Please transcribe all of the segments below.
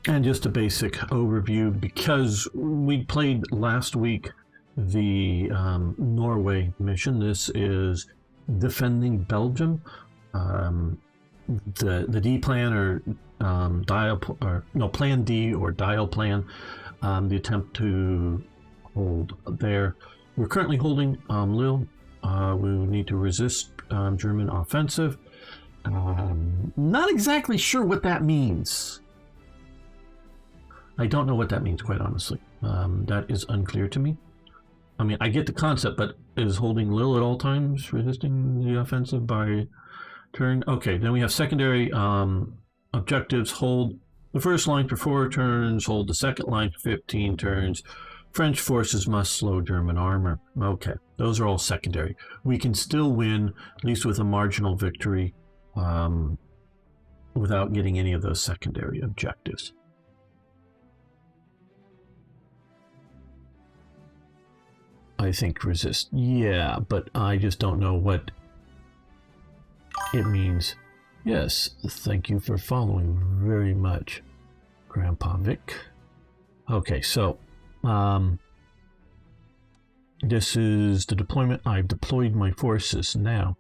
And just a basic overview, because we played last week the Norway mission. This is defending Belgium. The D plan or plan D or dial plan, the attempt to hold there. We're currently holding Lille. We need to resist German offensive. Not exactly sure what that means. I don't know what that means, quite honestly. That is unclear to me. I mean, I get the concept, but is holding Lille at all times resisting the offensive by turn? Okay, then we have secondary objectives. Hold the first line for 4 turns, hold the second line for 15 turns. French forces must slow German armor. Okay, those are all secondary. We can still win, at least with a marginal victory, without getting any of those secondary objectives. I think resist. Yeah, but I just don't know what it means. Yes, thank you for following very much, Grandpa Vic. Okay, so this is the deployment. I've deployed my forces now.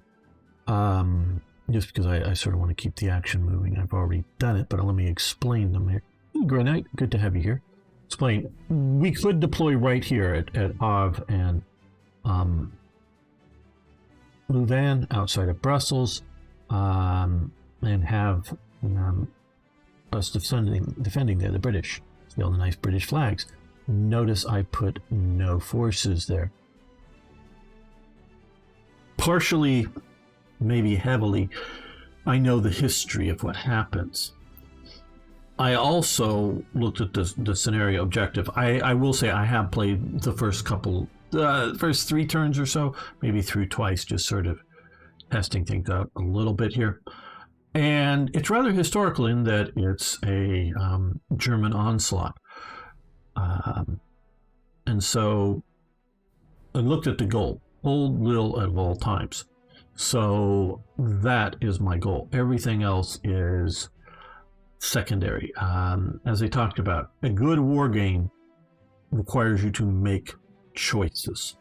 Just because I sort of want to keep the action moving. I've already done it, but let me explain them here. Grenite, good to have you here. Explain. We could deploy right here at Havre and Louvain outside of Brussels, and have us defending there, the British. See all the nice British flags. Notice I put no forces there. Partially, maybe heavily, I know the history of what happens. I also looked at the scenario objective. I will say I have played the first 3 turns or so, maybe through twice, just sort of testing things out a little bit here. And it's rather historical in that it's a German onslaught. And so I looked at the goal, hold Lille at all times. So that is my goal. Everything else is secondary. As I talked about, a good war game requires you to make choices.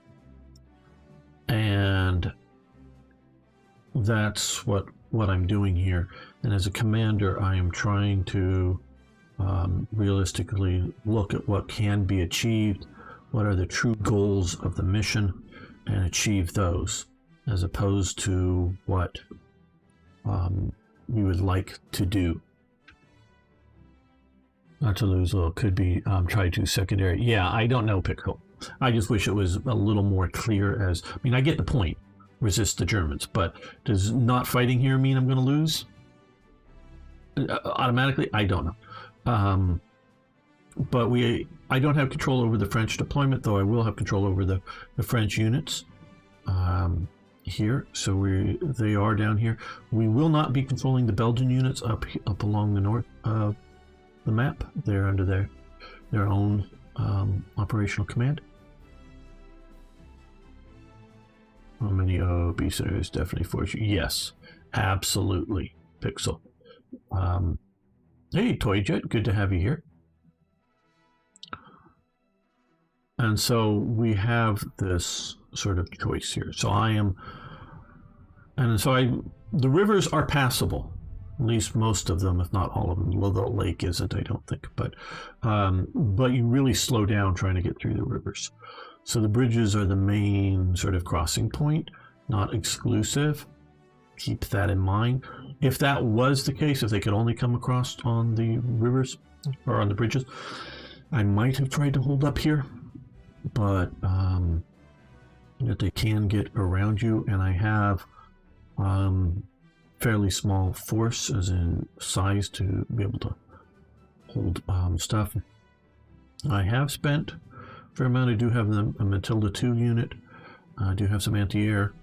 And that's what I'm doing here. And as a commander, I am trying to realistically look at what can be achieved, what are the true goals of the mission, and achieve those, as opposed to what we would like to do. Not to lose, well, it could be try to secondary. Yeah, I don't know, Pickle. I just wish it was a little more clear as, I mean, I get the point, resist the Germans, but does not fighting here mean I'm going to lose? Automatically? I don't know. But I don't have control over the French deployment, though I will have control over the French units here. So they are down here. We will not be controlling the Belgian units up along the north of the map. They're under their own operational command. How many OB centers? Definitely force you. Yes, absolutely, Pixel. Hey, Toyjet, good to have you here. And so we have this sort of choice here. So the rivers are passable, at least most of them, if not all of them. The lake isn't, I don't think, but you really slow down trying to get through the rivers. So the bridges are the main sort of crossing point, not exclusive. Keep that in mind. If that was the case, if they could only come across on the rivers or on the bridges, I might have tried to hold up here, but that they can get around you, and I have fairly small force, as in size, to be able to hold stuff. I have spent a fair amount. I do have a Matilda 2 unit. I do have some anti-air.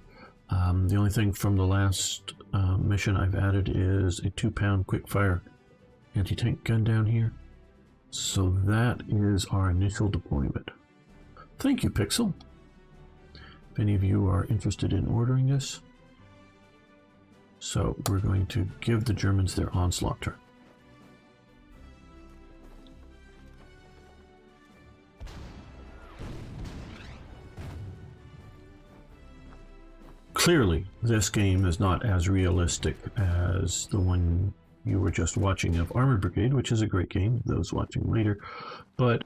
The only thing from the last mission I've added is a 2-pound quick-fire anti-tank gun down here. So that is our initial deployment. Thank you, Pixel. If any of you are interested in ordering this. So we're going to give the Germans their onslaught turn. clearly, this game is not as realistic as the one you were just watching of Armored Brigade, which is a great game, those watching later. But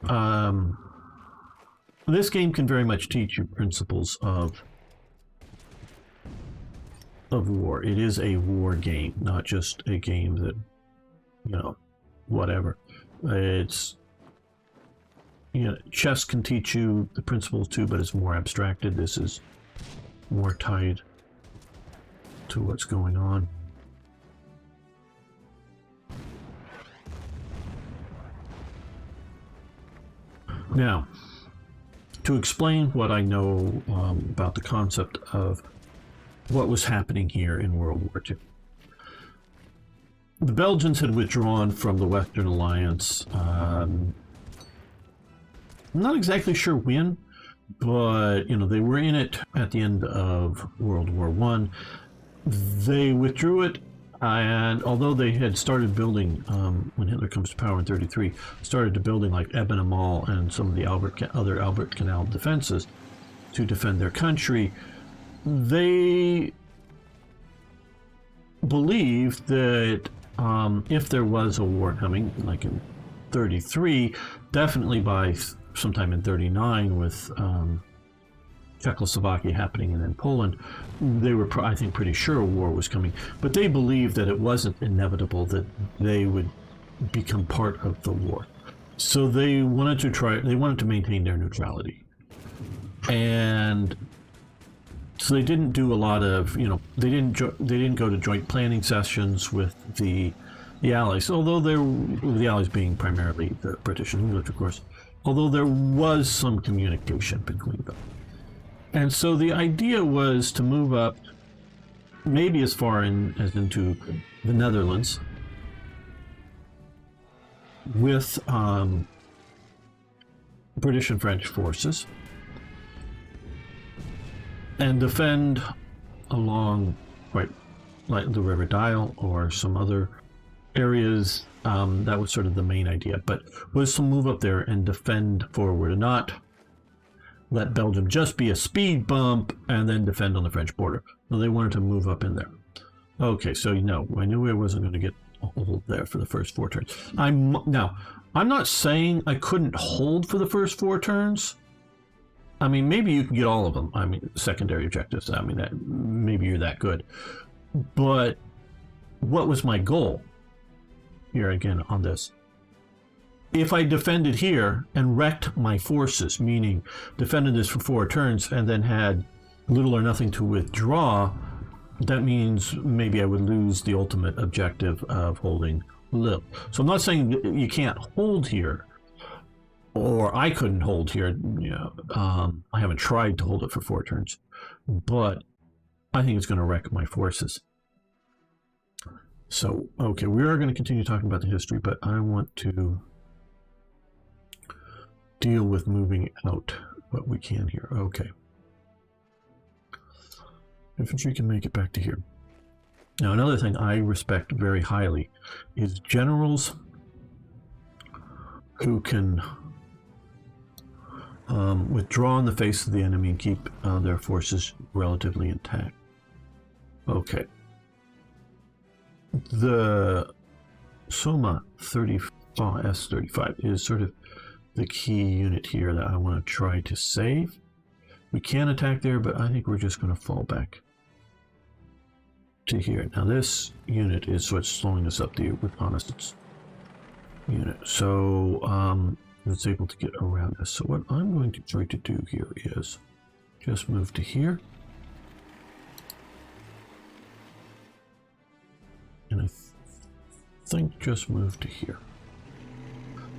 this game can very much teach you principles of war. It is a war game, not just a game that, you know, whatever. It's, you know, chess can teach you the principles too, but it's more abstracted. This is more tied to what's going on. Now, to explain what I know about the concept of what was happening here in World War II. The Belgians had withdrawn from the Western Alliance. I'm not exactly sure when, but you know, they were in it at the end of World War I. They withdrew it, and although they had started building, when Hitler comes to power in 1933, started to building like Eben Mall and some of the other Albert Canal defenses to defend their country, they believed that if there was a war coming, like in 1933, definitely by sometime in 1939 with Czechoslovakia happening and then Poland, they were, I think, pretty sure a war was coming. But they believed that it wasn't inevitable that they would become part of the war. So they wanted to maintain their neutrality. And so they didn't do a lot of, you know, they didn't go to joint planning sessions with the Allies, although the Allies being primarily the British and English, of course, although there was some communication between them. And so the idea was to move up maybe as far as into the Netherlands with British and French forces and defend along quite like the River Dyle or some other areas. That was sort of the main idea, but was to move up there and defend forward and not let Belgium just be a speed bump and then defend on the French border. No, they wanted to move up in there. Okay, so no, I knew I wasn't going to get a hold there for the first 4 turns. I'm not saying I couldn't hold for the first 4 turns. I mean, maybe you can get all of them. I mean, secondary objectives. I mean, that maybe you're that good. But what was my goal here again on this? If I defended here and wrecked my forces, meaning defended this for 4 turns and then had little or nothing to withdraw, that means maybe I would lose the ultimate objective of holding Lille. So I'm not saying you can't hold here, or I couldn't hold here. You know, I haven't tried to hold it for 4 turns, but I think it's going to wreck my forces. So, okay, we are going to continue talking about the history, but I want to deal with moving out what we can here. Okay. Infantry can make it back to here. Now, another thing I respect very highly is generals who can withdraw in the face of the enemy and keep their forces relatively intact. Okay. The Soma 35, S35 is sort of the key unit here that I want to try to save. We can attack there, but I think we're just going to fall back to here. Now this unit is what's slowing us up, the reconnaissance unit. So it's able to get around us. So what I'm going to try to do here is just move to here. And I think just move to here.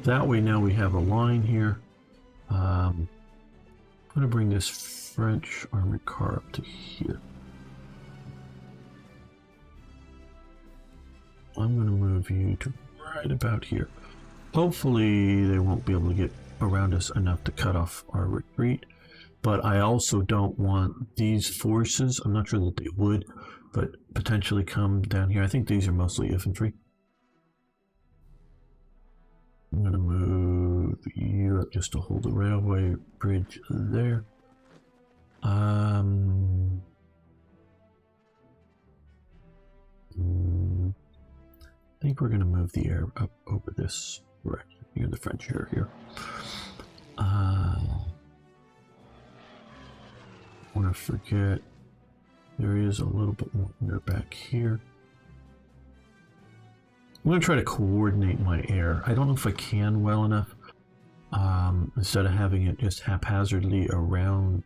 That way now we have a line here. I'm going to bring this French armored car up to here. I'm going to move you to right about here. Hopefully they won't be able to get around us enough to cut off our retreat. But I also don't want these forces, I'm not sure that they would, but potentially come down here. I think these are mostly infantry. I'm going to move you up just to hold the railway bridge there. think we're going to move the air up over this direction near the French air here. I want to forget there is a little bit more air back here. I'm going to try to coordinate my air. I don't know if I can well enough. Instead of having it just haphazardly around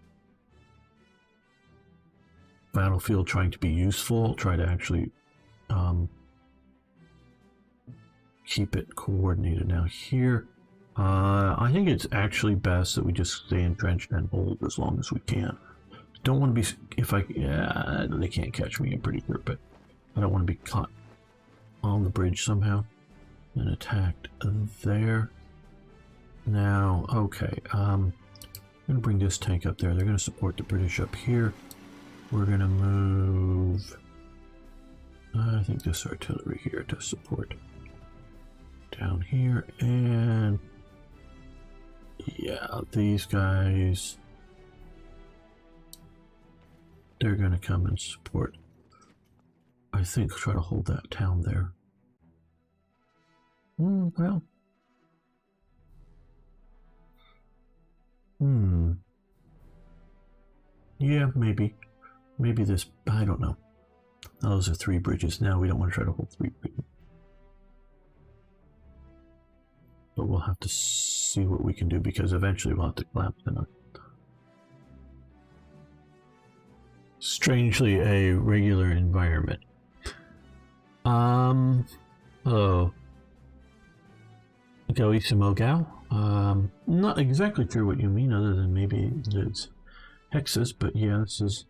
battlefield trying to be useful, try to actually keep it coordinated. Now here, I think it's actually best that we just stay entrenched and hold as long as we can. Don't want to be, yeah, they can't catch me, I'm pretty sure, but I don't want to be caught on the bridge somehow and attacked there. Now, okay, I'm going to bring this tank up there. They're going to support the British up here. We're going to move, I think, this artillery here to support down here. And yeah, these guys, they're going to come and support. I think try to hold that town there. Well. Yeah, maybe. Maybe this, I don't know. Those are 3 bridges. Now we don't want to try to hold 3 bridges. But we'll have to see what we can do, because eventually we'll have to collapse in a strangely a regular environment. Oh. Goissimo Gao? Not exactly sure what you mean, other than maybe it's hexes, but yeah, this is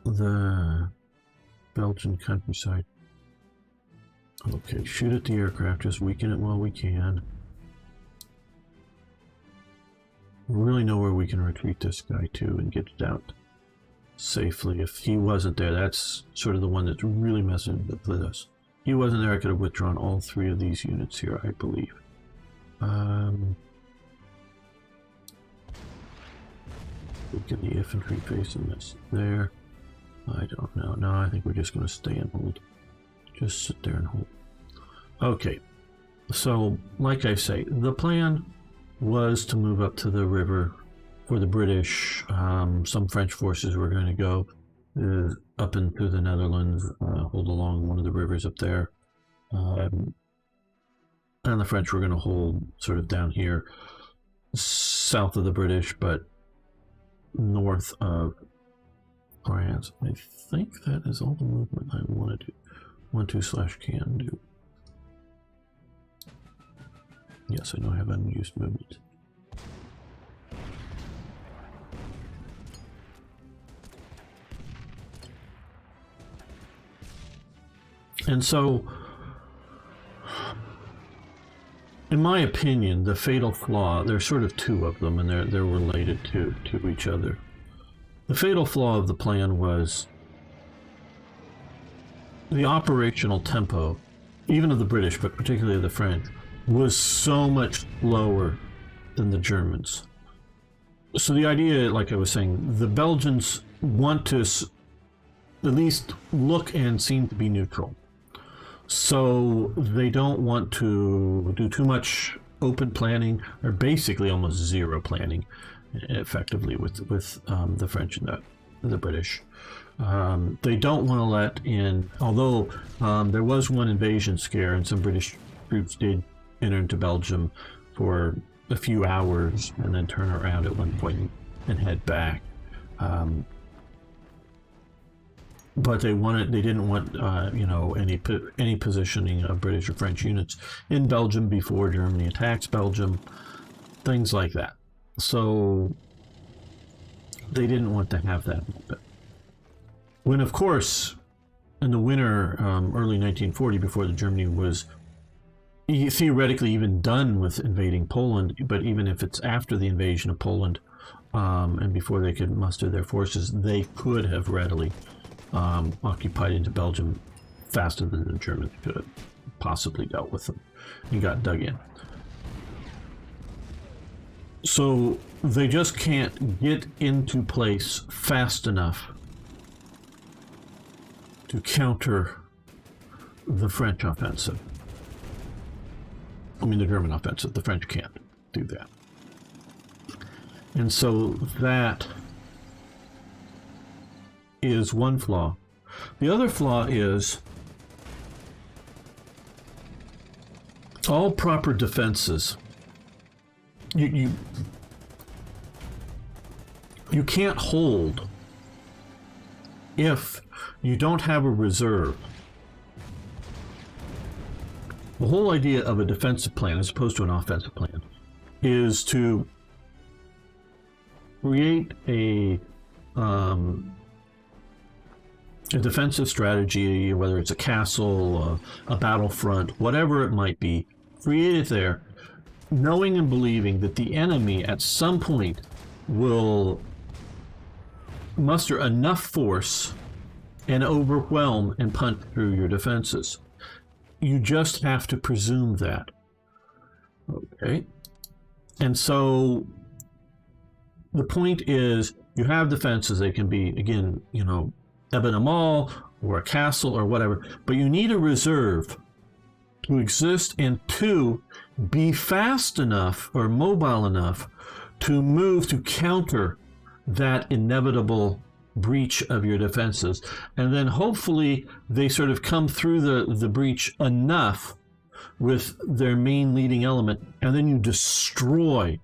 the Belgian countryside. Okay, shoot at the aircraft, just weaken it while we can. We really know where we can retreat this guy to and get it out safely. If he wasn't there, that's sort of the one that's really messing with us. If he wasn't there, I could have withdrawn all 3 of these units here, I believe. Get the infantry facing this there. I don't know. No, I think we're just going to stay and hold. Just sit there and hold. Okay. So, like I say, the plan was to move up to the river for the British. Some French forces were going to go up into the Netherlands, hold along one of the rivers up there. And the French were going to hold sort of down here, south of the British, but north of France. I think that is all the movement I want to do. 1/2/can do. Yes, I know I have unused movement. And so, in my opinion, the fatal flaw, there's sort of 2 of them, and they're related to each other. The fatal flaw of the plan was the operational tempo, even of the British, but particularly of the French, was so much slower than the Germans. So the idea, like I was saying, the Belgians want to at least look and seem to be neutral. So they don't want to do too much open planning, or basically almost zero planning, effectively, with the French and the British. They don't want to let in, although there was one invasion scare and some British troops did enter into Belgium for a few hours and then turn around at one point and head back. But they didn't want, any positioning of British or French units in Belgium before Germany attacks Belgium, things like that. So they didn't want to have that. When, of course, in the winter, early 1940, before the Germany was theoretically even done with invading Poland, but even if it's after the invasion of Poland, and before they could muster their forces, they could have readily occupied into Belgium faster than the Germans could have possibly dealt with them and got dug in. So they just can't get into place fast enough to counter the French offensive. I mean, the German offensive. The French can't do that. And so that is one flaw. The other flaw is all proper defenses. You can't hold if you don't have a reserve. The whole idea of a defensive plan, as opposed to an offensive plan, is to create a defensive strategy, whether it's a castle, a battlefront, whatever it might be, create it there, knowing and believing that the enemy at some point will muster enough force and overwhelm and punch through your defenses. You just have to presume that. Okay. And so the point is, you have defenses. They can be, again, Ebon Mall or a castle or whatever, but you need a reserve to exist and to be fast enough or mobile enough to move to counter that inevitable breach of your defenses. And then hopefully they sort of come through the breach enough with their main leading element, and then you destroy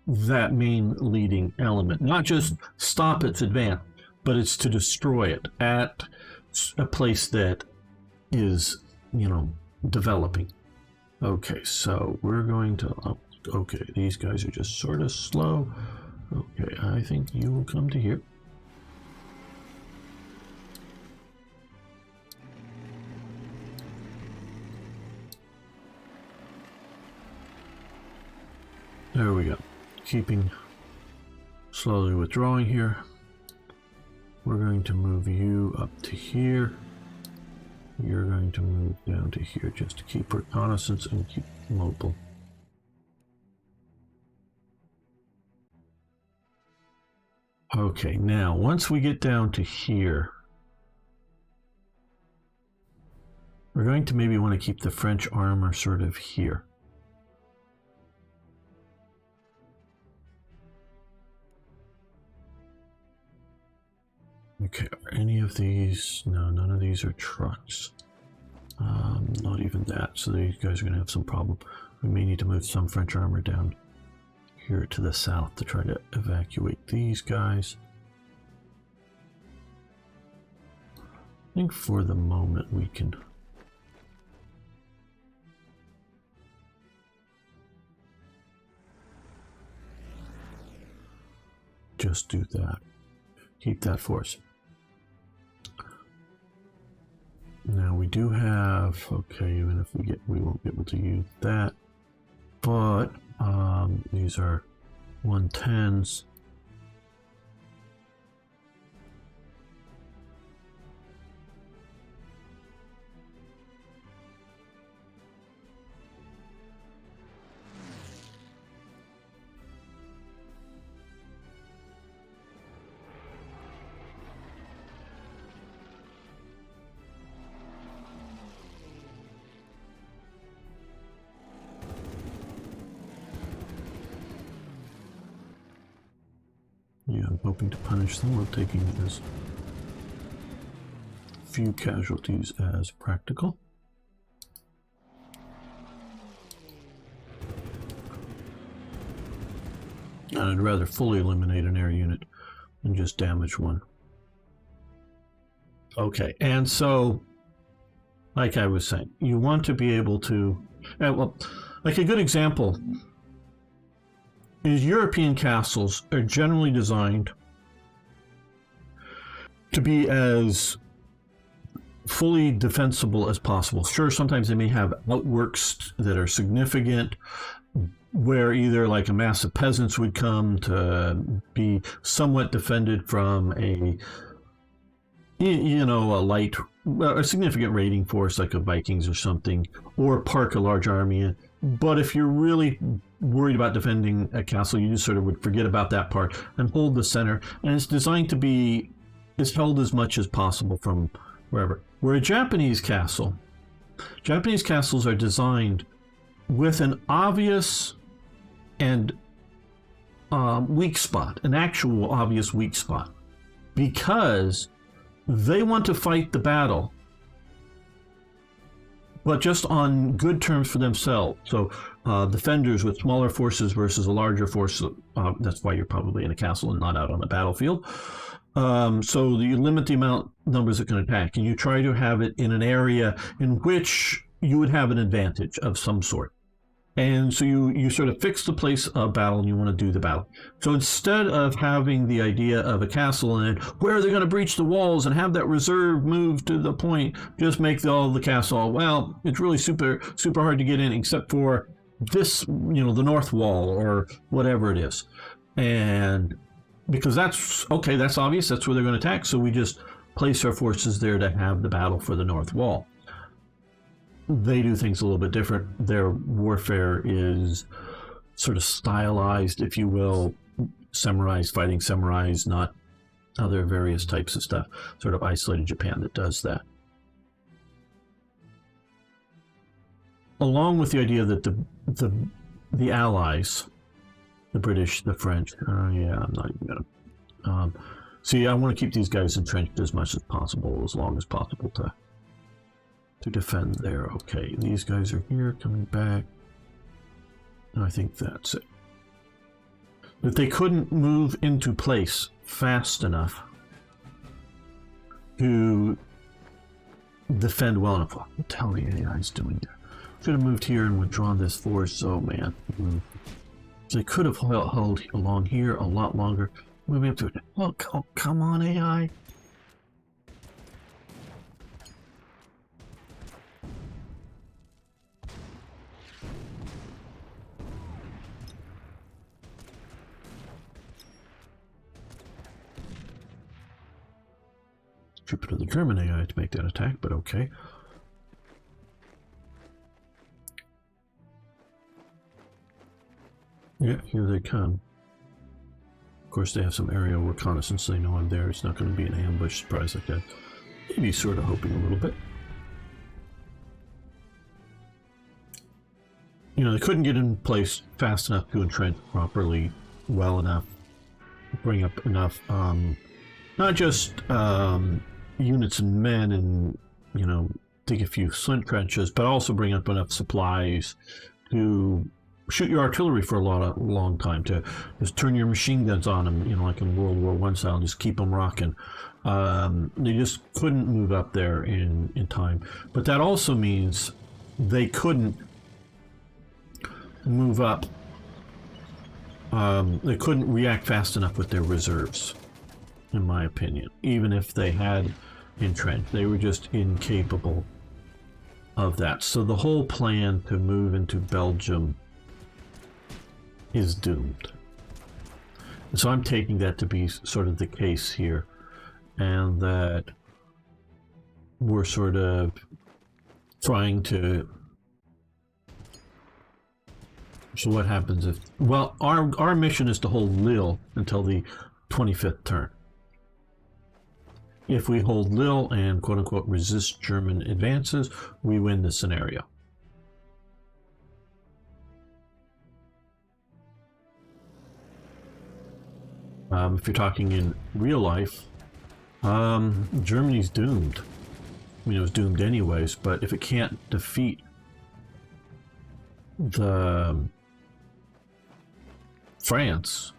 that main leading element. Not just stop its advance, but it's to destroy it at a place that is, developing. Okay, so we're going to, okay, these guys are just sort of slow. Okay, I think you will come to here. There we go. Keeping slowly withdrawing here. We're going to move you up to here. You're going to move down to here just to keep reconnaissance and keep mobile. Okay, now once we get down to here, we're going to maybe want to keep the French armor sort of here. Okay, are any of these? No, none of these are trucks. Not even that. So these guys are going to have some problem. We may need to move some French armor down here to the south to try to evacuate these guys. I think for the moment we can just do that. Keep that force. Now we do have, okay, even if we won't be able to use that, but these are 110s. Yeah, I'm hoping to punish them with taking as few casualties as practical. And I'd rather fully eliminate an air unit than just damage one. Okay, and so, like I was saying, you want to be able to, well, like a good example is European castles are generally designed to be as fully defensible as possible. Sure, sometimes they may have outworks that are significant, where either like a mass of peasants would come to be somewhat defended from a a significant raiding force like a Vikings or something, or park a large army in. But if you're really worried about defending a castle, you just sort of would forget about that part and hold the center. And it's designed to be held as much as possible from wherever. Where a Japanese castles are designed with an obvious and weak spot, an actual obvious weak spot, because they want to fight the battle, but just on good terms for themselves. So defenders with smaller forces versus a larger force, that's why you're probably in a castle and not out on the battlefield. So you limit the numbers that can attack, and you try to have it in an area in which you would have an advantage of some sort. And so you sort of fix the place of battle, and you want to do the battle. So instead of having the idea of a castle and where they're going to breach the walls and have that reserve move to the point, just make all the castle, well, it's really super hard to get in except for this, the north wall or whatever it is. And because that's obvious, that's where they're going to attack. So we just place our forces there to have the battle for the north wall. They do things a little bit different. Their warfare is sort of stylized, if you will, samurais fighting samurais, not other various types of stuff. Sort of isolated Japan that does that. Along with the idea that the Allies, the British, the French, I'm not even gonna. See, I want to keep these guys entrenched as much as possible, as long as possible to defend there. Okay, these guys are here, coming back. And I think that's it. But they couldn't move into place fast enough to defend well enough. What the hell are the AIs doing there? Should have moved here and withdrawn this force. Oh man. So they could have held along here a lot longer. Moving up to it. Oh, come on, AI. Trip of the German AI to make that attack, but okay. Yeah, here they come. Of course, they have some aerial reconnaissance. They know I'm there. It's not going to be an ambush surprise like that. Maybe sort of hoping a little bit. They couldn't get in place fast enough to entrench properly, well enough, bring up enough, not just units and men and, dig a few slint trenches, but also bring up enough supplies to shoot your artillery for a long time, to just turn your machine guns on them, like in World War I style, just keep them rocking. They just couldn't move up there in time. But that also means they couldn't move up. They couldn't react fast enough with their reserves, in my opinion. Even if they had entrenched, they were just incapable of that. So the whole plan to move into Belgium is doomed. And so I'm taking that to be sort of the case here, and that we're sort of trying to. So what happens if? Well, our mission is to hold Lille until the 25th turn. If we hold Lille and quote-unquote resist German advances, we win the scenario. If you're talking in real life, Germany's doomed. It was doomed anyways, but if it can't defeat the France,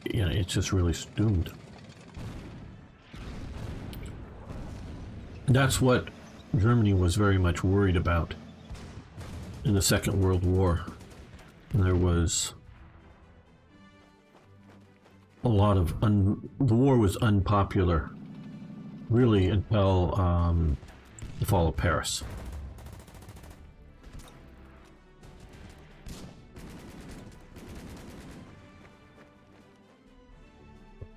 it's just really doomed. That's what Germany was very much worried about in the Second World War. There was a lot of the war was unpopular, really, until the fall of Paris.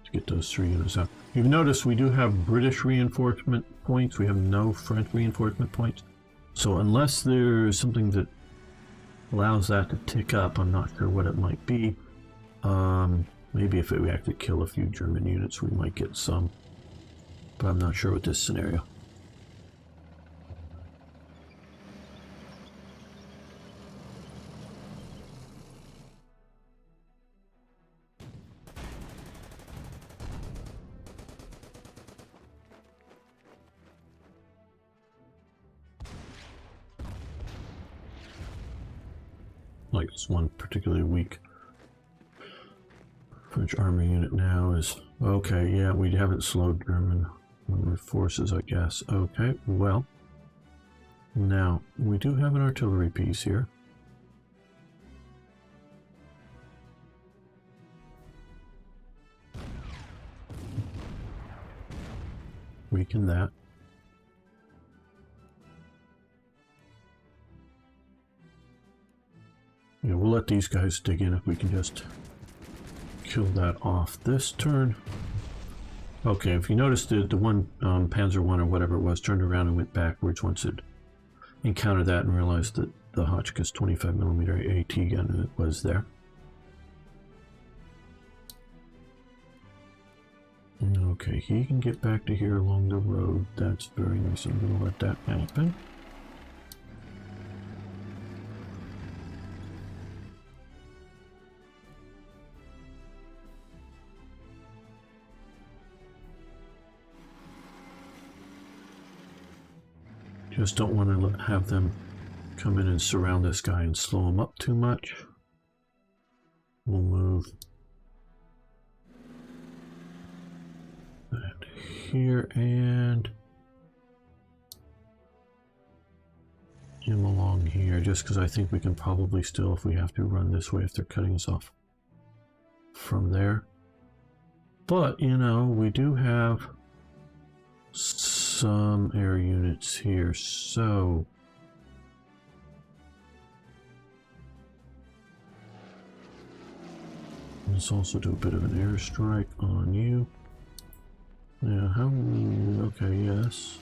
To get those 3 units out. You've noticed we do have British reinforcement points. We have no French reinforcement points. So unless there's something that allows that to tick up, I'm not sure what it might be. Maybe if we actually kill a few German units, we might get some. But I'm not sure with this scenario. Like this one particularly weak French army unit now is okay. Yeah, we haven't slowed German forces, I guess. Okay, well, now we do have an artillery piece here. Weaken that. Yeah, we'll let these guys dig in if we can just kill that off this turn. Okay, if you notice the one Panzer 1 or whatever it was turned around and went backwards once it encountered that and realized that the Hotchkiss 25mm AT gun was there. Okay, he can get back to here along the road. That's very nice. I'm going to let that happen. Just don't want to have them come in and surround this guy and slow him up too much. We'll move that here and him along here, just because I think we can probably still, if we have to, run this way if they're cutting us off from there. But, you know, we do have some air units here, so let's also do a bit of an airstrike on you. Yeah, how? Okay, yes.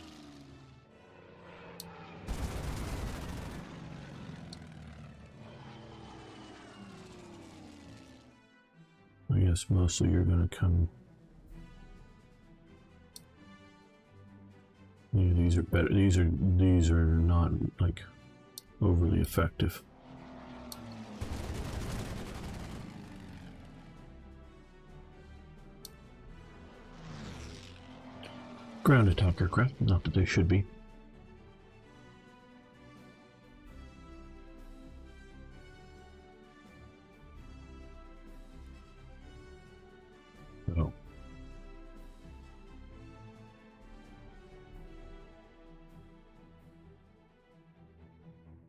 I guess mostly you're gonna come. Yeah, these are better. These are not like overly effective. Ground attack aircraft, not that they should be. Oh.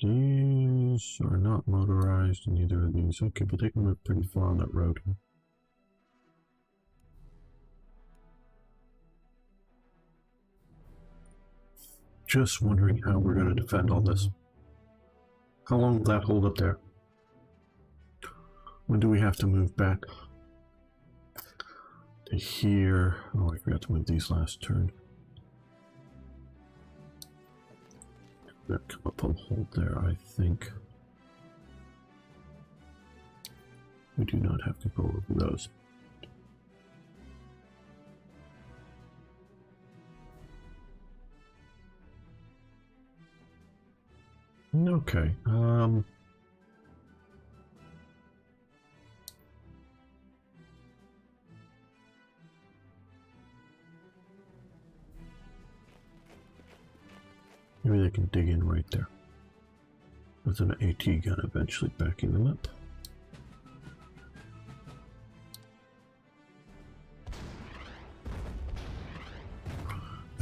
These are not motorized in either of these. Okay, but they can move pretty far on that road. Just wondering how we're going to defend all this. How long will that hold up there? When do we have to move back to here? Oh, I forgot to move these last turn. That come up and hold there, I think. We do not have control over those. Okay, maybe they can dig in right there with an AT gun eventually backing them up.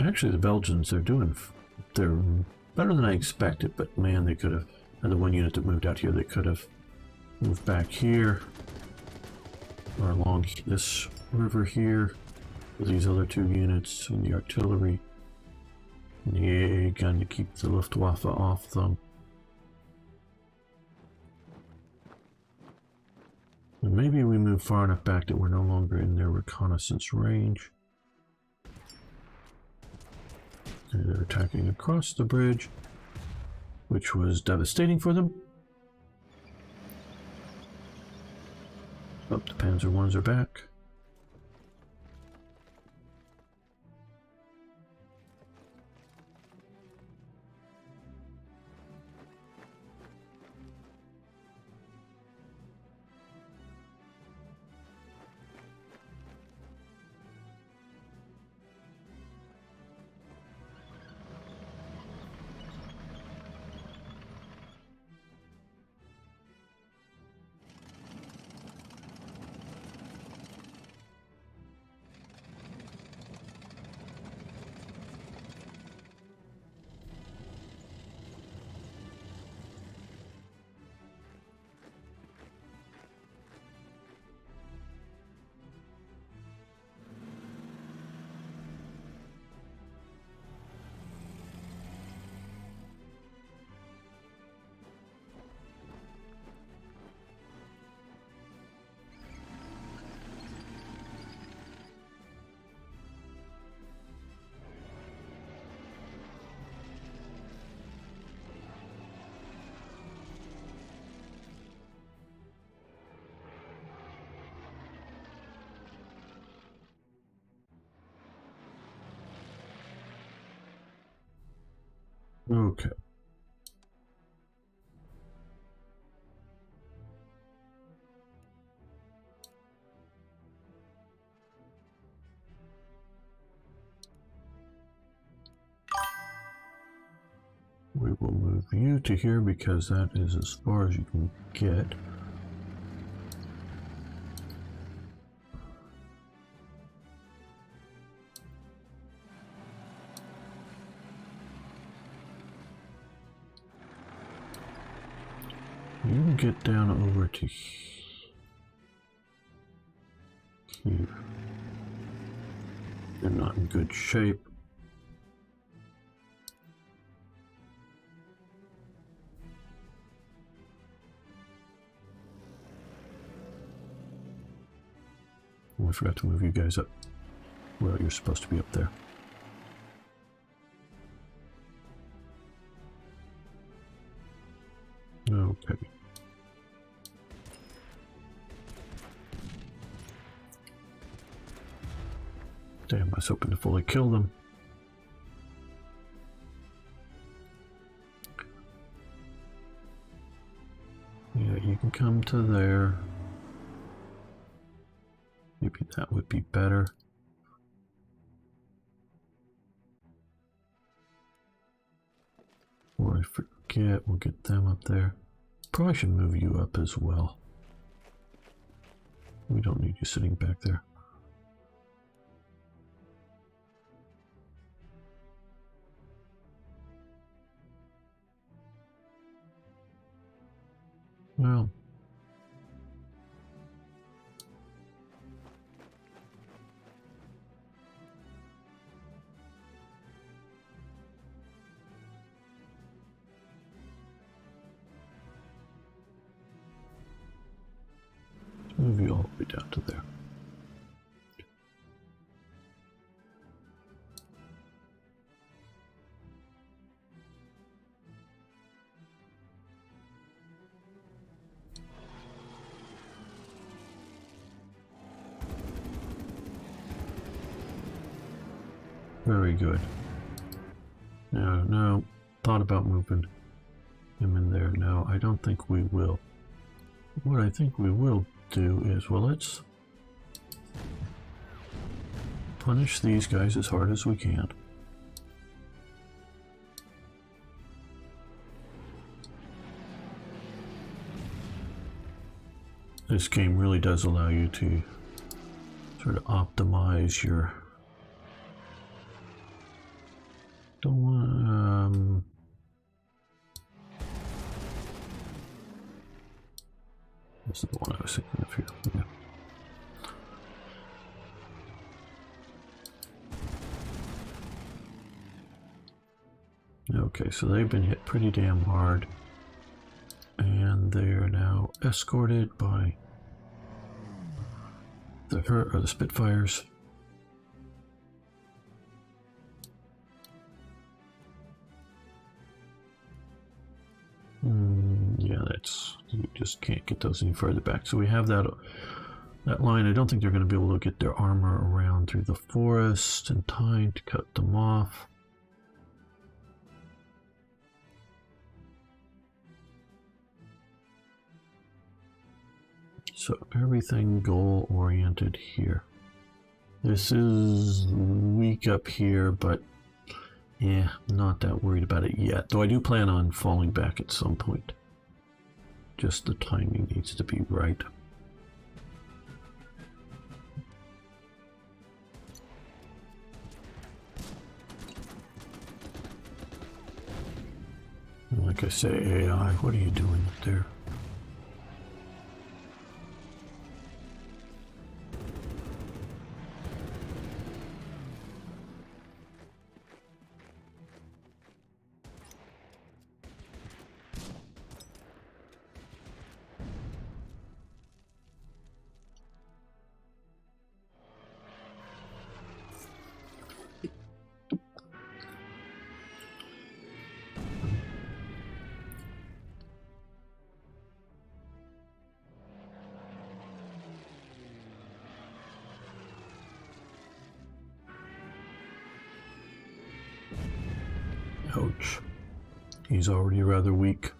Actually, the Belgians, they're better than I expected, but man, they could have, and the one unit that moved out here, they could have moved back here or along this river here with these other two units and the artillery and the AA gun to keep the Luftwaffe off them. And maybe we move far enough back that we're no longer in their reconnaissance range. And they're attacking across the bridge, which was devastating for them. But the Panzer ones are back. Okay. We will move you to here because that is as far as you can get. You can get down over to here. They're not in good shape. Oh, I forgot to move you guys up. Well, you're supposed to be up there. Okay. Damn, I was hoping to fully kill them. Yeah, you can come to there. Maybe that would be better. Or I forget, we'll get them up there. Probably should move you up as well. We don't need you sitting back there. Well, let's move you all the way down to there. Very good. No, thought about moving him in there. No, I don't think we will. What I think we will do is, well, let's punish these guys as hard as we can. This game really does allow you to sort of optimize your... Don't want this is the one I was thinking of here. Yeah. Okay, so they've been hit pretty damn hard, and they are now escorted by the Spitfires. Yeah, you just can't get those any further back. So we have that That line, I don't think they're going to be able to get their armor around through the forest in time to cut them off. So everything goal-oriented here. This is weak up here, but yeah, not that worried about it yet. Though I do plan on falling back at some point. Just the timing needs to be right. Like I say, AI, what are you doing up there? Ouch. He's already rather weak.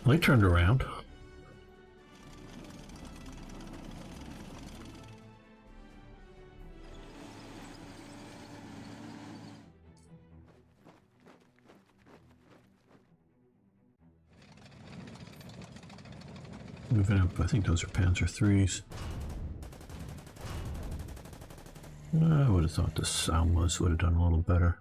They turned around. Moving up, I think those are Panzer IIIs. I would have thought the sound would have done a little better.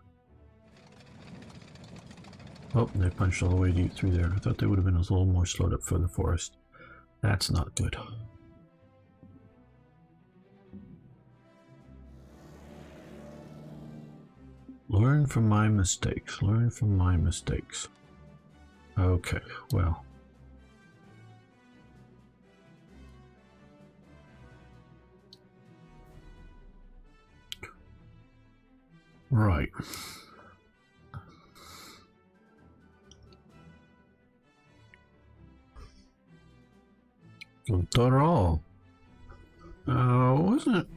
Oh, they punched all the way deep through there. I thought they would have been a little more slowed up for the forest. That's not good. Learn from my mistakes. Learn from my mistakes. Okay, well. Right. Not at all. Wasn't it?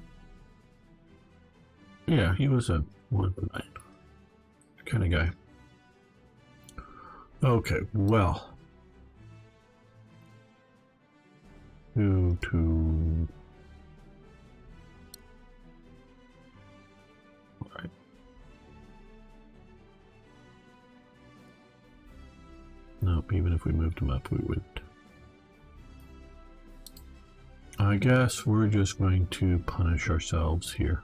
Yeah, he was a 1-9 kind of guy. Okay, well. To right. Nope, even if we moved him up, we wouldn't. I guess we're just going to punish ourselves here.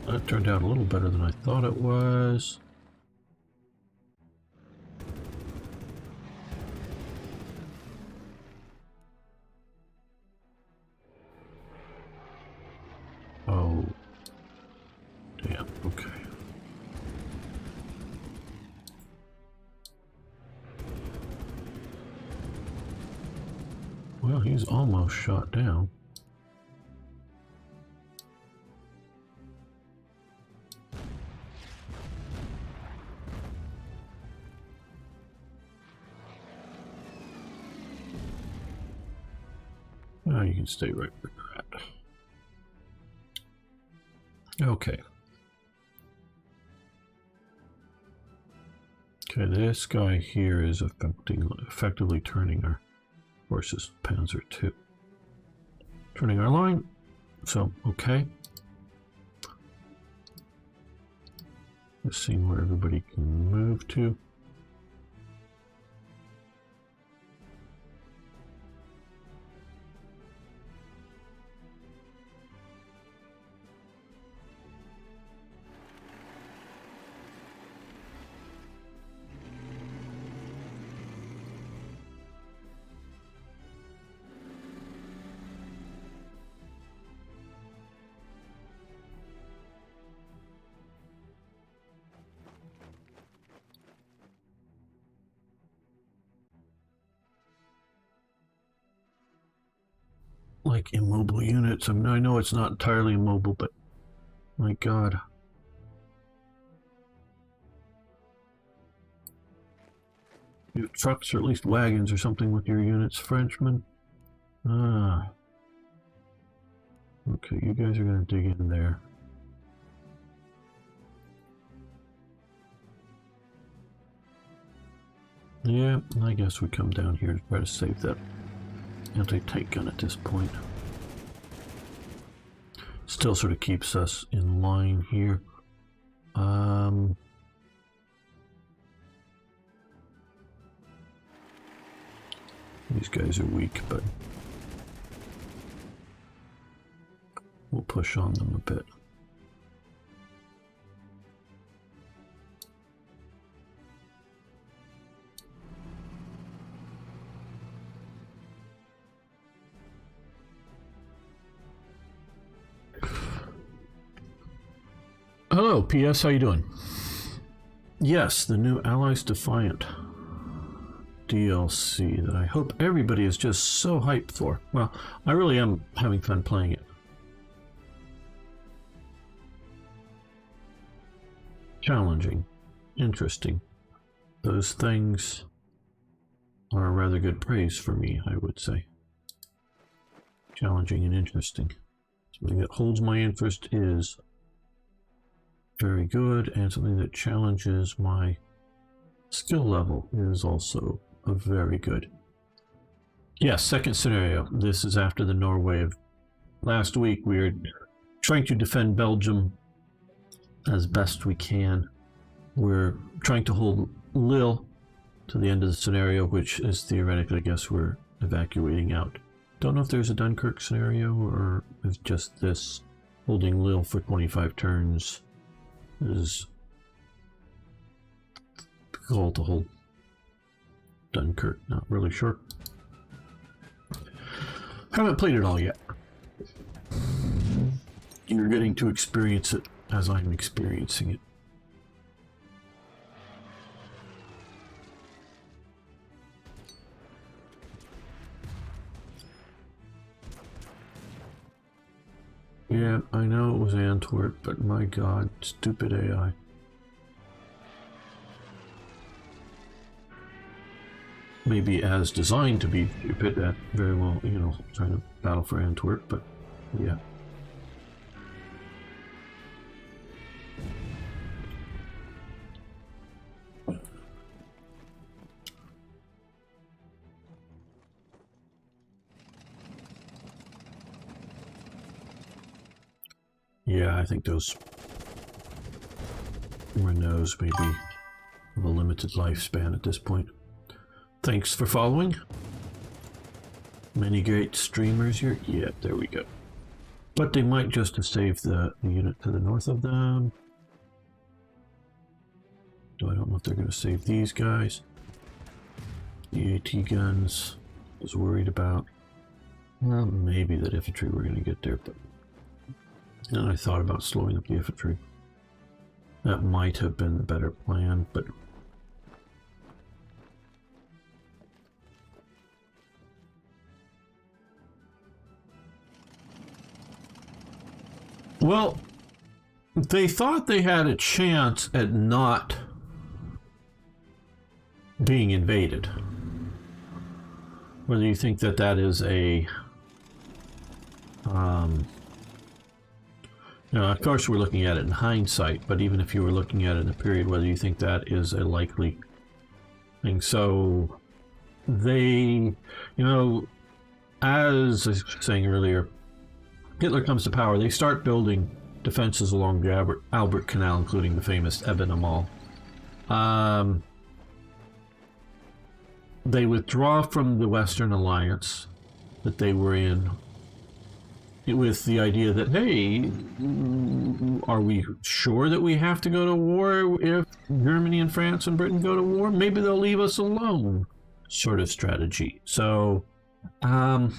That turned out a little better than I thought it was. Oh. Damn, okay. Well, he's almost shot down. Oh, you can stay right where you're at. Okay. Okay, this guy here is effectively turning our forces Panzer II. Turning our line. So, okay. Just seeing where everybody can move to. Like immobile units. I mean, I know it's not entirely immobile, but my God. You have trucks or at least wagons or something with your units, Frenchmen. Ah. Okay, you guys are going to dig in there. Yeah, I guess we come down here to try to save that anti-tank gun at this point. Still sort of keeps us in line here. These guys are weak, but we'll push on them a bit. Hello, PS, how you doing? Yes, the new Allies Defiant DLC that I hope everybody is just so hyped for. Well, I really am having fun playing it. Challenging, interesting. Those things are rather good praise for me, I would say. Challenging and interesting. Something that holds my interest is very good, and something that challenges my skill level is also a very good. Yes, second scenario. This is after the Norway of last week. We were trying to defend Belgium as best we can. We're trying to hold Lille to the end of the scenario, which is theoretically, I guess, we're evacuating out. Don't know if there's a Dunkirk scenario or if just this holding Lille for 25 turns is the goal to hold Dunkirk. Not really sure. Haven't played it all yet. You're getting to experience it as I'm experiencing it. Yeah, I know it was Antwerp, but my God, stupid AI. Maybe as designed to be stupid, at very well, you know, trying to battle for Antwerp, but yeah. Yeah, I think those Renaults maybe have a limited lifespan at this point. Thanks for following. Many great streamers here. Yeah, there we go. But they might just have saved the unit to the north of them. I don't know if they're going to save these guys. The AT guns I was worried about. Well, maybe that infantry were going to get there, but then I thought about slowing up the infantry. That might have been the better plan, but well, they thought they had a chance at not being invaded. Whether you think that that is a you know, of course we're looking at it in hindsight, but even if you were looking at it in a period, whether you think that is a likely thing. So they, you know, as I was saying earlier, Hitler comes to power, they start building defenses along the Albert Canal, including the famous Ebene Mall. They withdraw from the Western Alliance that they were in with the idea that, hey, are we sure that we have to go to war if Germany and France and Britain go to war? Maybe they'll leave us alone, sort of strategy. So, okay,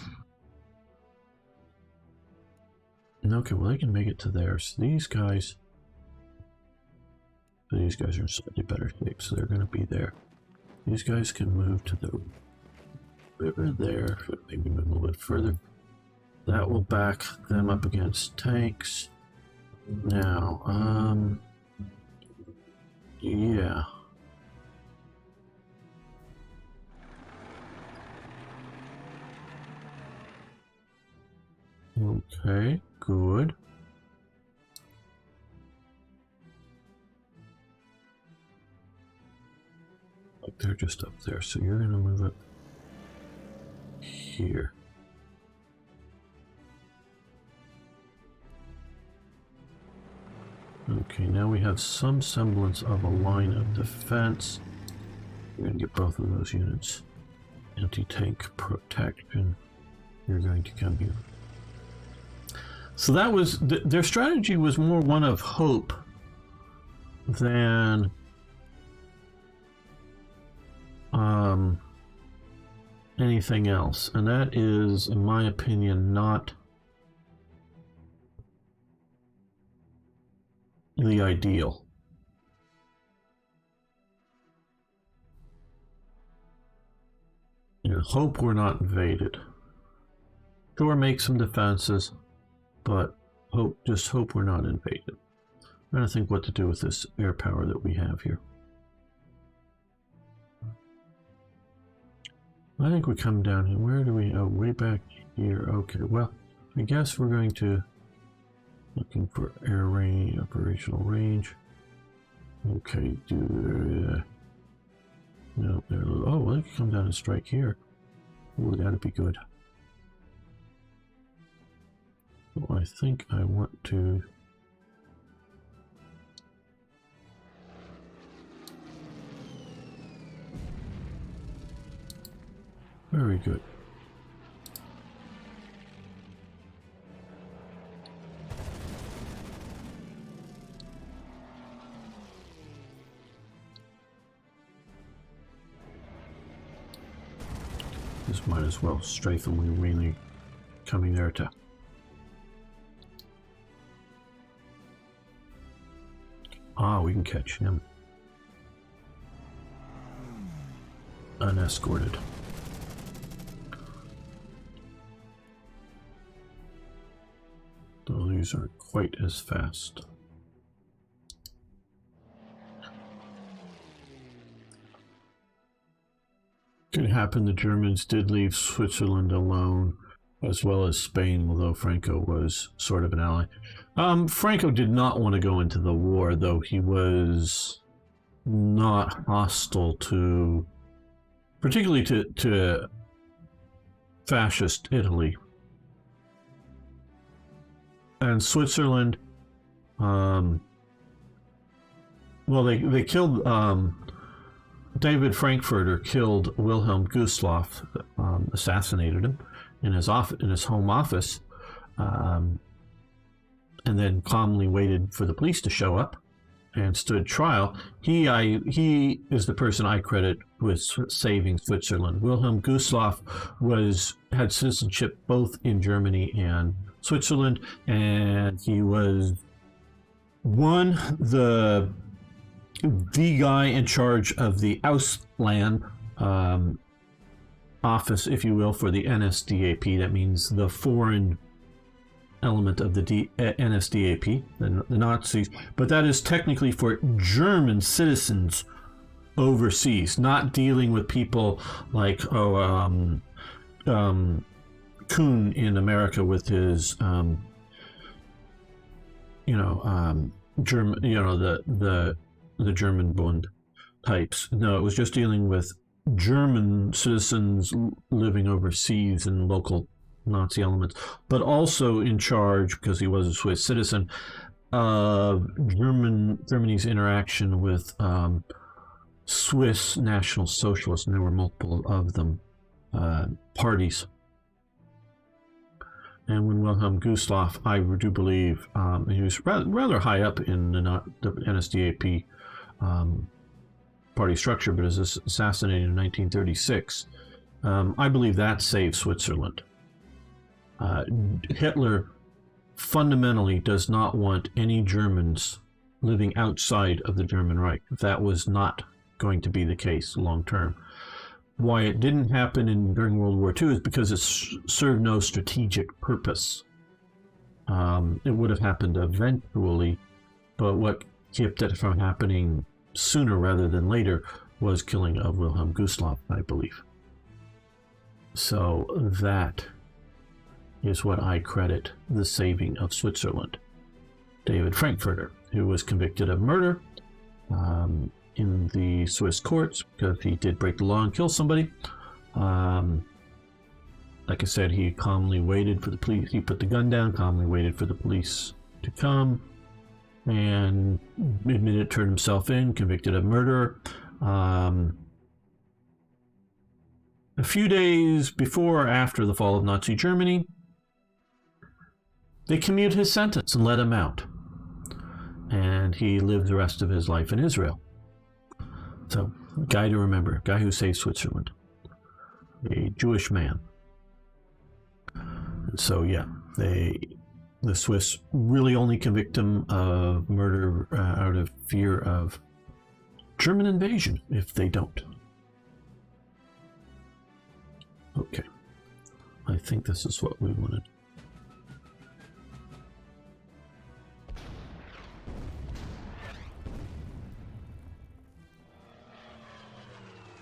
well, they can make it to there. So these guys are in slightly better shape, so they're going to be there. These guys can move to the river there, maybe move a little bit further. That will back them up against tanks. Now, yeah. Okay, good. Like they're just up there, so you're gonna move up here. Okay, now we have some semblance of a line of defense. We're going to get both of those units. Anti-tank protection. You're going to come here. So that was, their strategy was more one of hope than anything else. And that is, in my opinion, not the ideal. You know, hope we're not invaded. Sure, make some defenses, but just hope we're not invaded. I'm trying to think what to do with this air power that we have here. I think we come down here. Where do we? Oh, way back here. Okay, well, I guess we're going to looking for air range, operational range. Okay, no, oh, well, they can come down and strike here. Oh, that'd be good. So I think I want to. Very good. This might as well strafe them. We're really coming there to. Ah, we can catch him. Unescorted. Though these aren't quite as fast. Could happen the Germans did leave Switzerland alone, as well as Spain, although Franco was sort of an ally. Franco did not want to go into the war, though he was not hostile to, particularly to fascist Italy. And Switzerland, well, they killed, David Frankfurter killed Wilhelm Gustloff, assassinated him in his home office, and then calmly waited for the police to show up and stood trial. He is the person I credit with saving Switzerland. Wilhelm Gustloff had citizenship both in Germany and Switzerland, and he was the guy in charge of the Ausland office, if you will, for the NSDAP. That means the foreign element of the NSDAP, the Nazis. But that is technically for German citizens overseas, not dealing with people like Kuhn in America with his German, the German Bund types. No, it was just dealing with German citizens living overseas and local Nazi elements, but also in charge, because he was a Swiss citizen, Germany's interaction with Swiss National Socialists, and there were multiple of them, parties. And when Wilhelm Gustloff, I do believe, he was rather high up in the NSDAP party structure, but is assassinated in 1936. I believe that saved Switzerland. Hitler fundamentally does not want any Germans living outside of the German Reich. That was not going to be the case long term. Why it didn't happen during World War II is because it served no strategic purpose. It would have happened eventually, but what kept it from happening sooner rather than later was killing of Wilhelm Gustloff, I believe. So that is what I credit the saving of Switzerland. David Frankfurter, who was convicted of murder in the Swiss courts because he did break the law and kill somebody. Like I said, he calmly waited for the police. He put the gun down, calmly waited for the police to come, and admitted, turned himself in, convicted of murder. A few days before or after the fall of Nazi Germany, they commuted his sentence and let him out. And he lived the rest of his life in Israel. So, a guy to remember, a guy who saved Switzerland. A Jewish man. So, yeah, the Swiss really only convict him of murder out of fear of German invasion if they don't. Okay. I think this is what we wanted.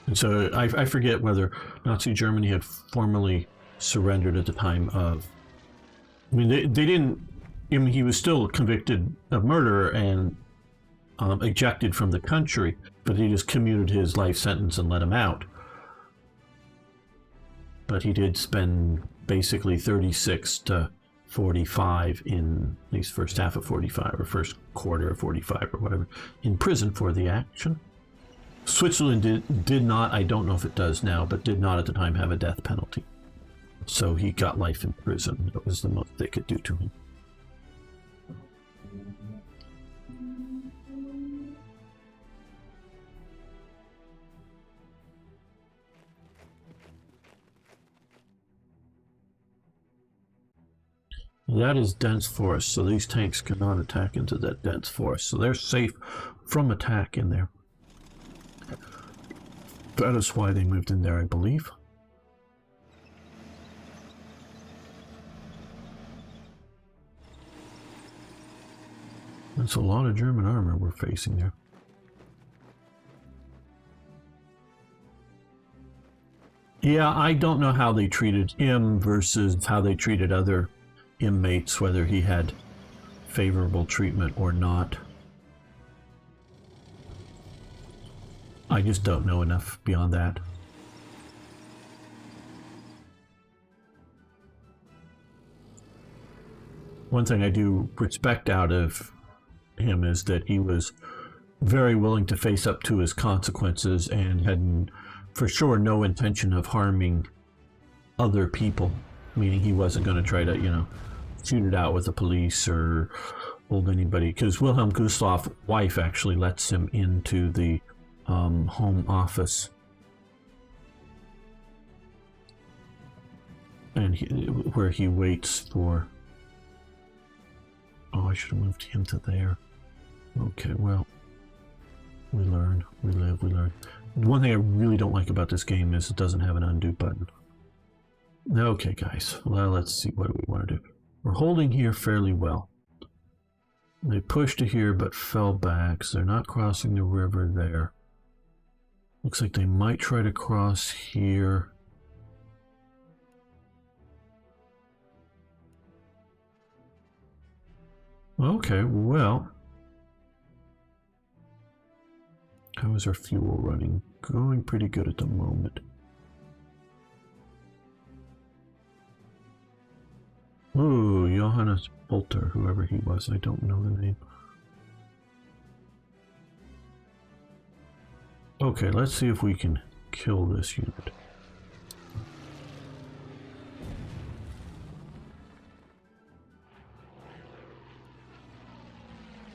And so I forget whether Nazi Germany had formally surrendered at the time of. I mean, they didn't. I mean, he was still convicted of murder and ejected from the country, but he just commuted his life sentence and let him out. But he did spend basically 36 to 45 in at least first half of 45 or first quarter of 45 or whatever in prison for the action. Switzerland did not, I don't know if it does now, but did not at the time have a death penalty. So he got life in prison. That was the most they could do to him. That is dense forest, so these tanks cannot attack into that dense forest. So they're safe from attack in there. That is why they moved in there, I believe. That's a lot of German armor we're facing there. Yeah, I don't know how they treated him versus how they treated other inmates, whether he had favorable treatment or not. I just don't know enough beyond that. One thing I do respect out of him is that he was very willing to face up to his consequences and had for sure no intention of harming other people, meaning he wasn't going to try to, shoot it out with the police or hold anybody, because Wilhelm Gustloff's wife actually lets him into the home office, and where he waits for. Oh, I should have moved him to there. Okay, well, we learn, we live, we learn. One thing I really don't like about this game is it doesn't have an undo button. Okay, guys, well, let's see what we want to do. We're holding here fairly well. They pushed to here but fell back, so they're not crossing the river there. Looks like they might try to cross here. Okay, well. How is our fuel running? Going pretty good at the moment. Ooh, you'll Johannes Bolter, whoever he was. I don't know the name. Okay, let's see if we can kill this unit.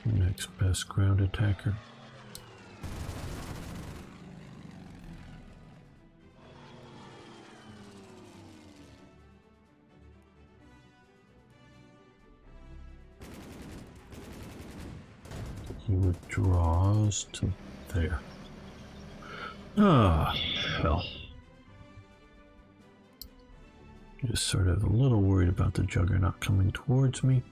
Next best ground attacker. He withdraws to there. Ah, hell. Just sort of a little worried about the Juggernaut coming towards me.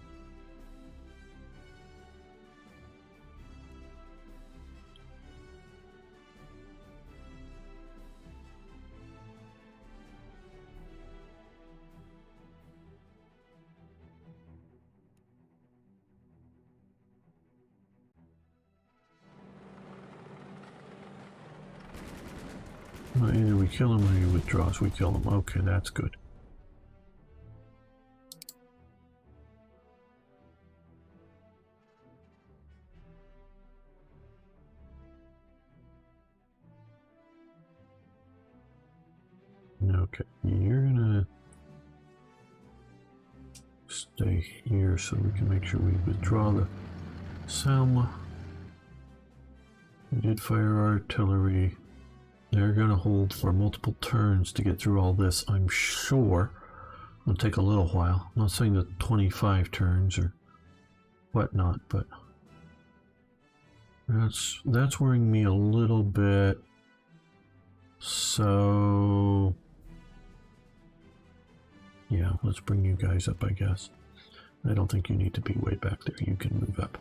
Well, either we kill him or he withdraws. We kill him. Okay, that's good. Okay, you're gonna stay here so we can make sure we withdraw the Selma. We did fire artillery. They're gonna hold for multiple turns to get through all this, I'm sure. It'll take a little while. I'm not saying that 25 turns or whatnot, but that's worrying me a little bit. So yeah, let's bring you guys up, I guess. I don't think you need to be way back there. You can move up.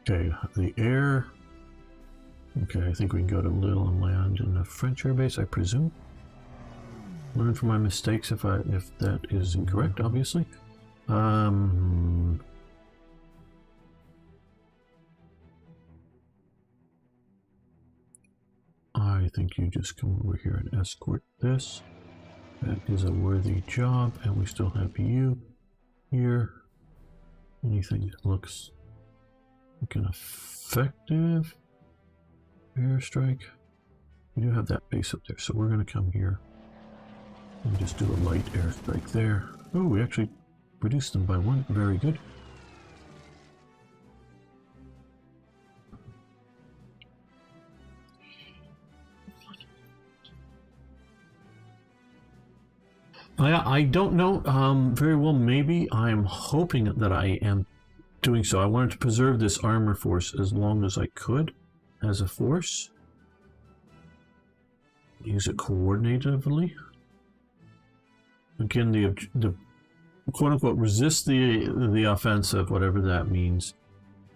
Okay, the air. Okay, I think we can go to Lille and land in the French air base, I presume. Learn from my mistakes if that is incorrect, obviously. I think you just come over here and escort this. That is a worthy job, and we still have you here. Anything that looks like an effective airstrike? We do have that base up there, so we're going to come here and just do a light airstrike there. Oh, we actually reduced them by one. Very good. I don't know very well. Maybe I'm hoping that I am doing so. I wanted to preserve this armor force as long as I could as a force. Use it coordinatively. Again, the quote-unquote resist the offensive, whatever that means.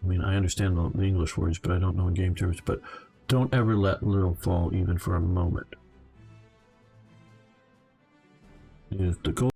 I mean, I understand the English words, but I don't know in game terms. But don't ever let Lille fall even for a moment. If the goal